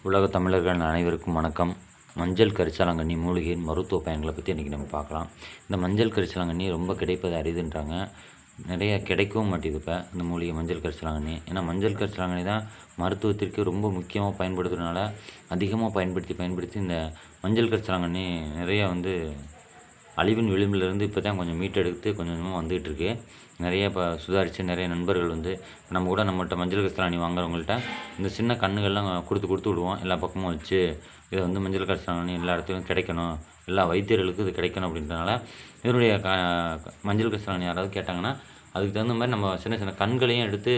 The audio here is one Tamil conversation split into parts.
உலக தமிழர்கள் அனைவருக்கும் வணக்கம். மஞ்சள் கரிசலாங்கண்ணி மூலிகையின் மருத்துவ பயன்களை பற்றி இன்றைக்கி நம்ம பார்க்கலாம். இந்த மஞ்சள் கரிசலாங்கண்ணி ரொம்ப கிடைப்பது அரிதுன்றாங்க. நிறைய கிடைக்கவும் மாட்டேது இப்போ இந்த மூலிகை மஞ்சள் கரிசலாங்கண்ணி. ஏன்னா மஞ்சள் கரிசலாங்கண்ணி தான் மருத்துவத்திற்கு ரொம்ப முக்கியமாக பயன்படுத்துறதுனால அதிகமாக பயன்படுத்தி இந்த மஞ்சள் கரிசலாங்கண்ணி நிறையா அழிவின் விளிம்பிலிருந்து இப்போ தான் கொஞ்சம் மீட்டெடுத்து கொஞ்சம் கொஞ்சமாக வந்துகிட்ருக்கு. நிறைய இப்போ சுதாரித்து நிறைய நண்பர்கள் நம்ம கூட நம்மள்கிட்ட மஞ்சள் கரிசலாங்கண்ணி வாங்குறவங்கள்ட்ட இந்த சின்ன கன்றுகள்லாம் கொடுத்து விடுவோம். எல்லா பக்கமும் வச்சு இதை மஞ்சள் கரிசலாங்கண்ணி எல்லா இடத்துலையும் கிடைக்கணும், எல்லா வைத்தியர்களுக்கும் இது கிடைக்கணும் அப்படின்றதுனால இதனுடைய மஞ்சள் கரிசலாங்கண்ணி யாராவது கேட்டாங்கன்னா அதுக்கு தகுந்த மாதிரி நம்ம சின்ன சின்ன கண்களையும் எடுத்து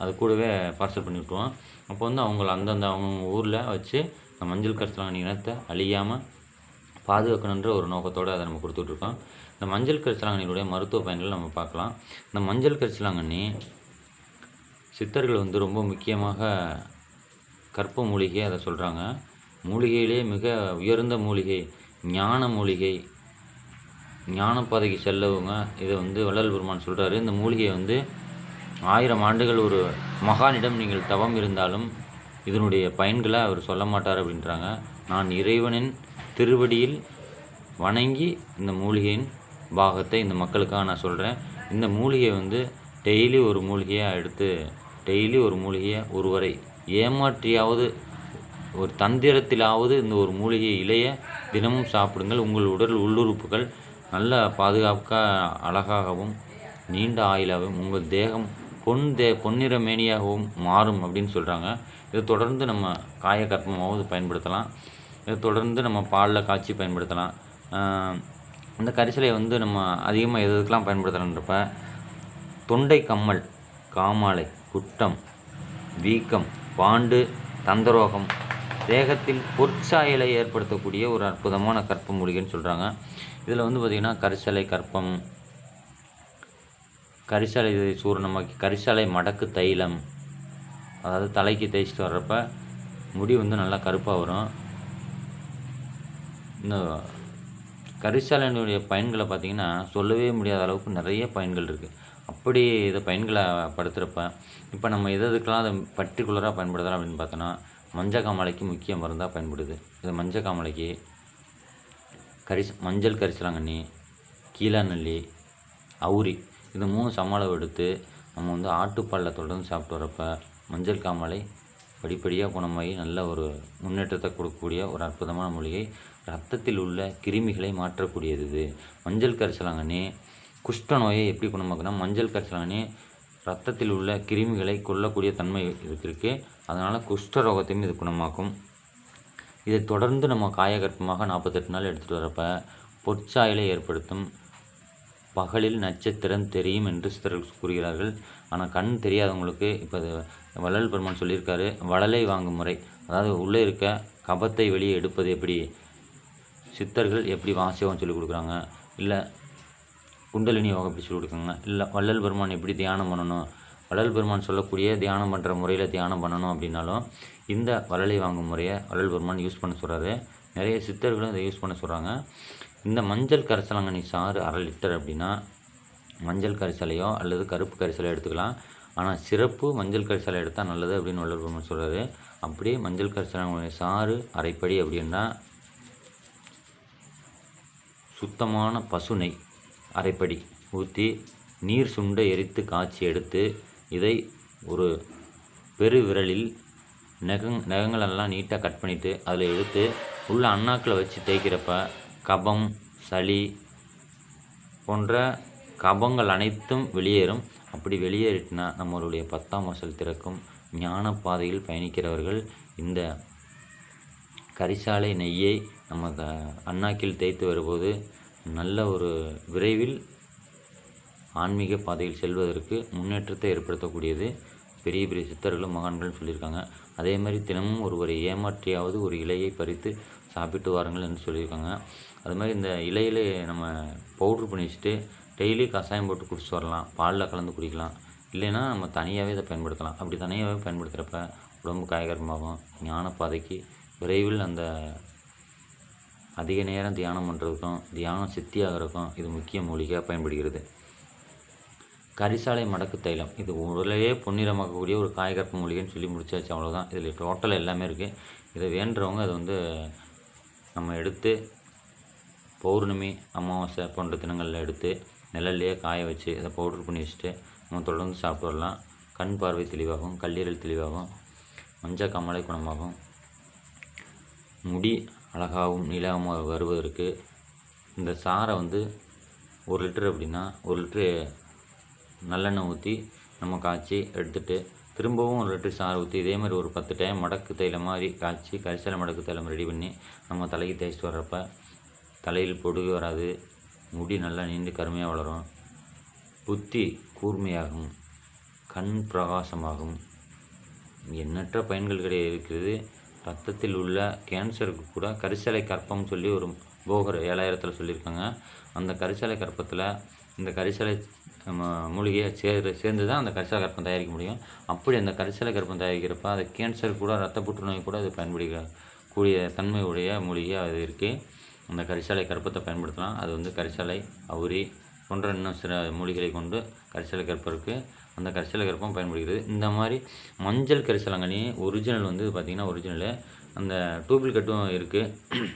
அது கூடவே பார்சல் பண்ணி விட்டுருவோம். அப்போ அவங்கள அந்தந்த அவங்க ஊரில் வச்சு மஞ்சள் கரிசலாங்கண்ணி இனத்தை அழியாமல் பாதுகாக்கணுன்ற ஒரு நோக்கத்தோடு அதை நம்ம கொடுத்துட்ருக்கோம். இந்த மஞ்சள் கரிசலாங்கண்ணியுடைய மருத்துவ பயன்கள் நம்ம பார்க்கலாம். இந்த மஞ்சள் கரிசலாங்கண்ணி சித்தர்கள் ரொம்ப முக்கியமாக கற்ப மூலிகை அதை சொல்கிறாங்க. மூலிகையிலே மிக உயர்ந்த மூலிகை, ஞான மூலிகை, ஞானப்பாதைக்கு செல்லவங்க இதை வள்ளல் பெருமான் சொல்கிறாரு. இந்த மூலிகை 1000 ஆண்டுகள் ஒரு மகானிடம் நீங்கள் தவம் இருந்தாலும் இதனுடைய பயன்களை அவர் சொல்ல மாட்டார் அப்படின்றாங்க. நான் இறைவனின் திருவடியில் வணங்கி இந்த மூலிகையின் பாகத்தை இந்த மக்களுக்காக நான் சொல்கிறேன். இந்த மூலிகை டெய்லி ஒரு மூலிகையாக எடுத்து டெய்லி ஒரு மூலிகையை ஒருவரை ஏமாற்றியாவது ஒரு தந்திரத்திலாவது இந்த ஒரு மூலிகை இலையை தினமும் சாப்பிடுங்கள். உங்கள் உடல் உள்ளுறுப்புகள் நல்ல பாதுகாக்க அழகாகவும் நீண்ட ஆயுளாகவும் உங்கள் தேகம் பொன்னிற மேனியாகவும் மாறும் அப்படின்னு சொல்கிறாங்க. இதை தொடர்ந்து நம்ம காயக்கற்பமாவது பயன்படுத்தலாம். இதை தொடர்ந்து நம்ம பாலில் காய்ச்சி பயன்படுத்தலாம். இந்த கரிசலை நம்ம அதிகமாக எதுக்கெலாம் பயன்படுத்தலான்றப்ப தொண்டை கம்மல், காமாலை, குட்டம், வீக்கம், பாண்டு, தந்தரோகம், தேகத்தில் பொற்சாயலை ஏற்படுத்தக்கூடிய ஒரு அற்புதமான கற்ப மூலிகைன்னு சொல்கிறாங்க. இதில் பார்த்திங்கன்னா கரிசலை கற்பம், கரிசலை சூரணமாக்கி கரிசலை மடக்கு தைலம், அதாவது தலைக்கு தேய்ச்சிட்டு வர்றப்ப முடி நல்லா கருப்பாக வரும். இந்த கரிசலையினுடைய பயன்களை பார்த்திங்கன்னா சொல்லவே முடியாத அளவுக்கு நிறைய பயன்கள் இருக்குது. அப்படி இதை பயன்களை படுத்துகிறப்ப இப்போ நம்ம எதுக்கெலாம் அதை பர்டிகுலராக பயன்படுத்தலாம் அப்படின்னு பார்த்தோன்னா மஞ்சக்காமலைக்கு முக்கிய மருந்தாக பயன்படுது. இது மஞ்சக்காமலைக்கு மஞ்சள் கரிசலாங்கண்ணி, கீழாநெல்லி, அவுரி இது 3 சமளவு எடுத்து நம்ம ஆட்டுப்பாலில் தொடர்ந்து சாப்பிட்டு வரப்போ மஞ்சள் காமாலை படிப்படியாக குணமாகி நல்ல ஒரு முன்னேற்றத்தை கொடுக்கக்கூடிய ஒரு அற்புதமான மூலிகை. ரத்தத்தில் உள்ள கிருமிகளை மாற்றக்கூடியது இது. மஞ்சள் கரிசலாங்கண்ணி குஷ்ட நோயை எப்படி குணமாக்குனா மஞ்சள் கரிசலாங்கண்ணி ரத்தத்தில் உள்ள கிருமிகளை கொல்லக்கூடிய தன்மை இருக்குது. அதனால் குஷ்ட ரோகத்தையும் இது குணமாக்கும். இதை தொடர்ந்து நம்ம காயகற்பமாக 48 நாள் எடுத்துகிட்டு வரப்போ பொற்சாயலை ஏற்படுத்தும். பகலில் நட்சத்திரம் தெரியும் என்று சித்தர்கள் கூறுகிறார்கள். ஆனால் கண் தெரியாதவங்களுக்கு இப்போ வள்ளல் பெருமான் சொல்லியிருக்காரு, வளலை வாங்கும் முறை, அதாவது உள்ளே இருக்க கபத்தை வெளியே எடுப்பது எப்படி சித்தர்கள் எப்படி வாசியம் சொல்லிக் கொடுக்குறாங்க, இல்லை குண்டலினி யோகம் எப்படி சொல்லிக் கொடுக்குறாங்க, இல்லை வள்ளல் பெருமான் எப்படி தியானம் பண்ணணும், வள்ளல் பெருமான் சொல்லக்கூடிய தியானம் பண்ணுற முறையில் தியானம் பண்ணணும் அப்படின்னாலும் இந்த வளலை வாங்கும் முறையை வள்ளல் பெருமான் யூஸ் பண்ண சொல்கிறாரு. நிறைய சித்தர்களும் இதை யூஸ் பண்ண சொல்கிறாங்க. இந்த மஞ்சள் கரிசலாங்கண்ணி சாறு 1/2 லிட்டர் அப்படின்னா மஞ்சள் கரிசலையோ அல்லது கருப்பு கரிசலையோ எடுத்துக்கலாம். ஆனால் சிறப்பு மஞ்சள் கரிசலை எடுத்தால் நல்லது அப்படின்னு வள்ளல் பெருமான் சொல்கிறாரு. அப்படியே மஞ்சள் கரிசலாங்கண்ணி சாறு அரைப்படி அப்படின்னா சுத்தமான பசு நெய் அரைப்படி ஊற்றி நீர் சுண்ட எரித்து காய்ச்சி எடுத்து இதை ஒரு பெரு விரலில் நகங்களெல்லாம் நீட்டாக கட் பண்ணிவிட்டு அதில் எடுத்து உள்ள அண்ணாக்கில் வச்சு தேய்க்கிறப்ப கபம், சளி போன்ற கபங்கள் அனைத்தும் வெளியேறும். அப்படி வெளியேறிட்டுனா நம்மளுடைய 10ஆம் வாசல் திறக்கும். ஞான பாதையில் பயணிக்கிறவர்கள் இந்த கரிசாலை நெய்யை நம்ம அண்ணாக்கில் தேய்த்து வரும்போது நல்ல ஒரு விரைவில் ஆன்மீக பாதையில் செல்வதற்கு முன்னேற்றத்தை ஏற்படுத்தக்கூடியது. பெரிய பெரிய சித்தர்களும் மகான்களும் சொல்லியிருக்காங்க. அதே மாதிரி தினமும் ஒருவரை ஏமாற்றியாவது ஒரு இலையை பறித்து சாப்பிட்டு வாருங்கள் என்று சொல்லியிருக்காங்க. அது மாதிரி இந்த இலையிலே நம்ம பவுட்ரு பண்ணி வச்சுட்டு டெய்லி கஷாயம் போட்டு குடிச்சிட்டு வரலாம், பாலில் கலந்து குடிக்கலாம். இல்லைன்னா நம்ம தனியாகவே இதை பயன்படுத்தலாம். அப்படி தனியாகவே பயன்படுத்துகிறப்ப உடம்பு காயகரமாகும். ஞான பாதைக்கு விரைவில் அந்த அதிக நேரம் தியானம் பண்ணுறதுக்கும் தியானம் சித்தியாகிறதுக்கும் இது முக்கிய மூலிகையாக பயன்படுகிறது. கரிசாலை மடக்கு தைலம். இது உடலையே பொன்னிறமாக்கக்கூடிய ஒரு காயகற்ப மூலிகைன்னு சொல்லி முடிச்சாச்சு. அவ்வளோதான். இதில் டோட்டலாக எல்லாமே இருக்குது. இதை வேண்டுறவங்க அதை வந்து நம்ம எடுத்து பௌர்ணமி, அமாவாசை போன்ற தினங்களில் எடுத்து நிழல்லையே காய வச்சு இதை பவுடர் பண்ணி வச்சுட்டு நம்ம தொடர்ந்து சாப்பிட்டு வரலாம். கண் பார்வை தெளிவாகும், கல்லீரல் தெளிவாகும், மஞ்சக்காமலை குணமாகும், முடி அழகாகவும் நீளமாக வருவதற்கு இந்த சாரை வந்து 1 லிட்டர் அப்படின்னா 1 லிட்ரு நல்லெண்ணெய் ஊற்றி நம்ம காய்ச்சி எடுத்துகிட்டு திரும்பவும் 1 லிட்டர் சாறு ஊற்றி இதே மாதிரி ஒரு 10 டைம் மடக்கு தைலம் மாதிரி காய்ச்சி கரிசலை மடக்கு தைலம் ரெடி பண்ணி நம்ம தலைக்கு தேய்ச்சிட்டு வர்றப்ப தலையில் பொடுகு வராது, முடி நல்லா நீண்டு கருமையாக வளரும், புத்தி கூர்மையாகும், கண் பிரகாசமாகும், எண்ணற்ற பயன்கள் இருக்கிறது. ரத்தத்தில் உள்ள கேன்சருக்கு கூட கரிசலை கற்பம் சொல்லி ஒரு போகர் 7000 சொல்லியிருக்காங்க. அந்த கரிசலை கற்பத்தில் இந்த கரிசலை மூலிகையை சேர்ந்து தான் அந்த கரிசலை கற்பம் தயாரிக்க முடியும். அப்படி அந்த கரிசலை கற்பம் தயாரிக்கிறப்ப அது கேன்சர் கூட ரத்த புற்றுநோய் கூட அது பயன்படுத்தக்கூடிய தன்மையுடைய மூலிகையாக அது இருக்குது. அந்த கரிசலை கற்பத்தை பயன்படுத்தலாம். அது வந்து கரிசலை, அவுரி போன்ற இன்னும் சில மூலிகைகளை கொண்டு கரிசலை கற்பம் இருக்குது. அந்த கரிசலை கற்பம் பயன்படுகிறது. இந்த மாதிரி மஞ்சள் கரிசலாங்கண்ணி ஒரிஜினல் வந்து பார்த்திங்கன்னா ஒரிஜினலு அந்த டூப்ளிகேட்டும் இருக்குது.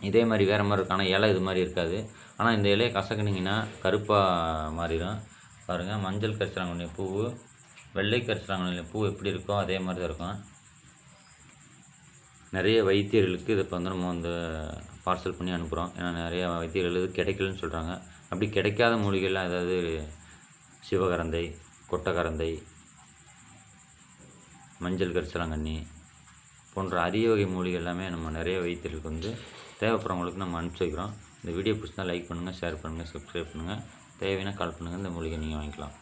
இதே மாதிரி வேறு மாதிரி இருக்கும். ஆனால் இலை இது மாதிரி இருக்காது. ஆனால் இந்த இலையை கசக்குனிங்கன்னா கருப்பாக மாறிடும். பாருங்கள், மஞ்சள் கரிசலாங்கண்ணி பூவு வெள்ளை கரிசலாங்கண்ணி பூ எப்படி இருக்கோ அதே மாதிரி தான் இருக்கும். நிறைய வைத்தியர்களுக்கு இதை இப்போ வந்து நம்ம வந்து பார்சல் பண்ணி அனுப்புகிறோம். ஏன்னா நிறைய வைத்தியர்கள் இது கிடைக்கலன்னு சொல்கிறாங்க. அப்படி கிடைக்காத மூலிகைலாம் ஏதாவது சிவகரந்தை, கொட்டக்கரந்தை, மஞ்சள் கரிசலாங்கண்ணி போன்ற அரிய வகை மூலிகை எல்லாமே நம்ம நிறைய வைத்தியர்களுக்கு வந்து தேவைப்படுறவங்களுக்கு நம்ம அனுப்பிச்சி வைக்கிறோம். இந்த வீடியோ பிடிச்சிருந்தா லைக் பண்ணுங்கள், ஷேர் பண்ணுங்கள், சப்ஸ்கிரைப் பண்ணுங்கள். தேவையான கால் பண்ணுங்கள். இந்த மூலிகை நீங்கள் வாங்கிக்கலாம்.